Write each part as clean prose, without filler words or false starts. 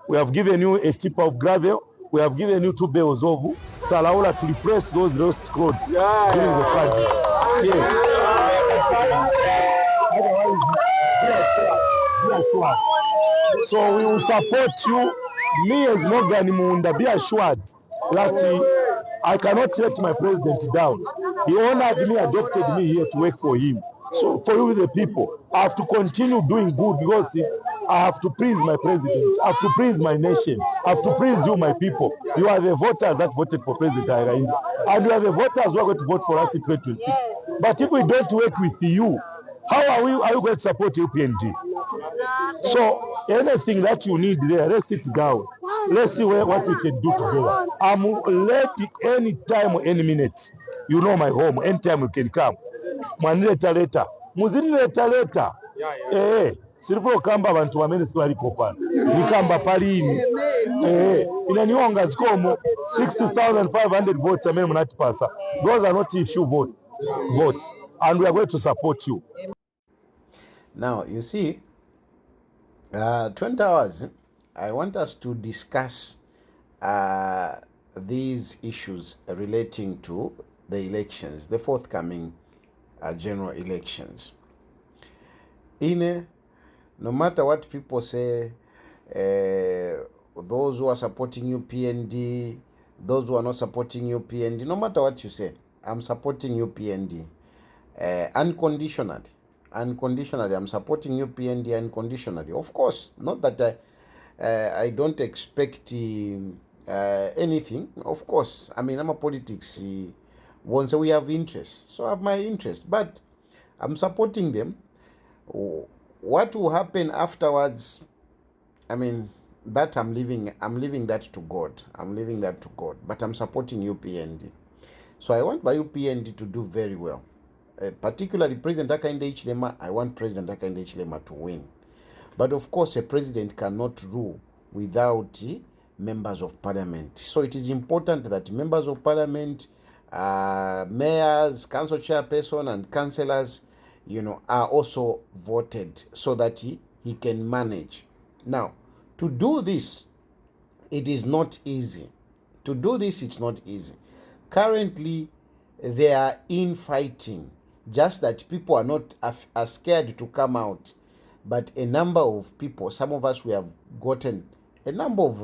We have given you a tip of gravel. We have given you 2 bales of Salaula to replace those lost roads during the flood. Yes. So we will support you. Me as Morgan Munda, be assured that I cannot let my president down. He honored me, adopted me here to work for him. So for you, the people, I have to continue doing good because I have to please my president. I have to please my nation. I have to please you, my people. You are the voters that voted for President Hakainde. And you are the voters who are going to vote for us in 2026. But if we don't work with you, how are you going to support UPND? So anything that you need there, let's sit down. Let's see what we can do together. I'm ready any time, any minute. You know my home. Anytime you can come. Mwanileta leta. Muzinileta leta. Silipo kamba abantu wamene siwaliko pano. Nikamba palini. Inaniwonga zikomo 60,500 votes amene munatipasa. Those are not issue votes. And we are going to support you. Now, you see, 20 hours, I want us to discuss these issues relating to the elections, the forthcoming general elections. No matter what people say, those who are supporting UPND, those who are not supporting UPND, no matter what you say, I'm supporting UPND unconditionally. Unconditionally, I'm supporting UPND unconditionally. Of course, not that I don't expect anything. Of course, I mean, I'm a politics. Once we have interest, so I have my interest, but I'm supporting them. What will happen afterwards? I mean, that I'm leaving that to God. I'm leaving that to God. But I'm supporting UPND. So I want my UPND to do very well. Particularly President Hakainde Hichilema, I want President Hakainde Hichilema to win. But of course, a president cannot rule without members of parliament. So it is important that members of parliament, mayors, council chairperson, and councillors, are also voted so that he can manage. Now, to do this, it is not easy. To do this, it's not easy. Currently, they are infighting. Just that people are not are scared to come out. But a number of people, some of us, we have gotten a number of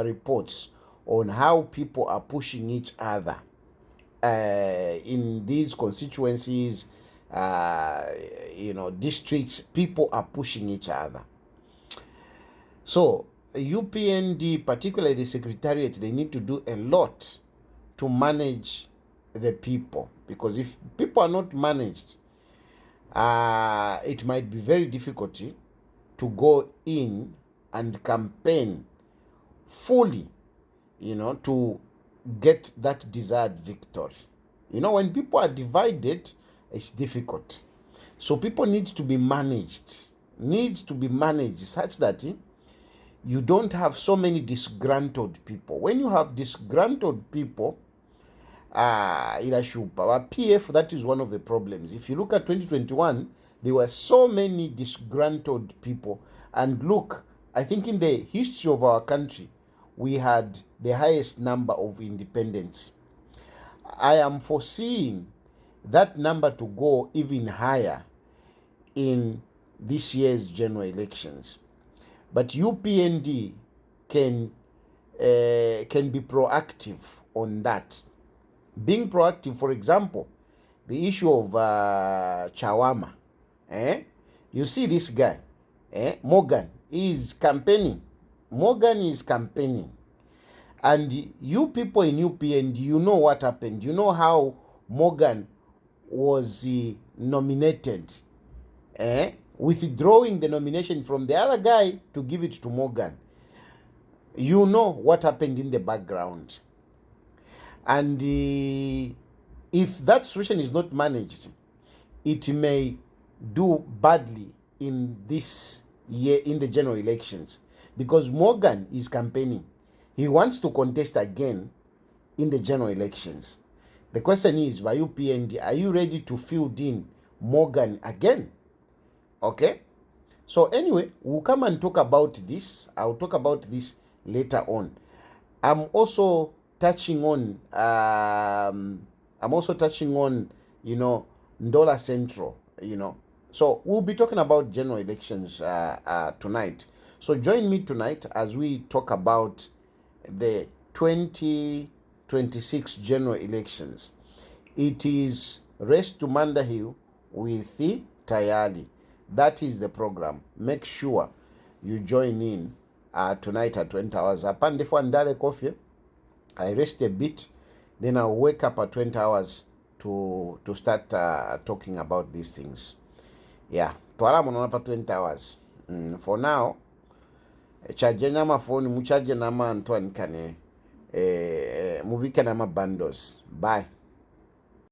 reports on how people are pushing each other in these constituencies, districts. People are pushing each other. So UPND, particularly the secretariat, they need to do a lot to manage the people, because if people are not managed, it might be very difficult to go in and campaign fully, to get that desired victory. When people are divided, it's difficult. So people need to be managed, such that you don't have so many disgruntled people. When you have disgruntled people, PF, that is one of the problems. If you look at 2021, there were so many disgruntled people. And look, I think in the history of our country, we had the highest number of independents. I am foreseeing that number to go even higher in this year's general elections. But UPND can be proactive on that. Being proactive, for example, the issue of Chawama. You see this guy, Morgan, is campaigning. Morgan is campaigning. And you people in UPND, you know what happened. You know how Morgan was nominated, withdrawing the nomination from the other guy to give it to Morgan. You know what happened in the background. And if that situation is not managed, it may do badly in this year in the general elections, because Morgan is campaigning. He wants to contest again in the general elections. The question is, by UPND, are you ready to field in Morgan again? Okay? So anyway, we'll come and talk about this. I'll talk about this later on. I'm also touching on Ndola Central, So we'll be talking about general elections tonight. So join me tonight as we talk about the 2026 general elections. It is Rest to Manda Hill with Tayali. That is the program. Make sure you join in tonight at 20 hours. Upon the Ndale coffee, I rest a bit, then I'll wake up at 20 hours to start talking about these things. Yeah, twala muno pa 20 hours. For now, charge nama phone, muchaje nama Antoine Kane, mubike nama bundles. Bye.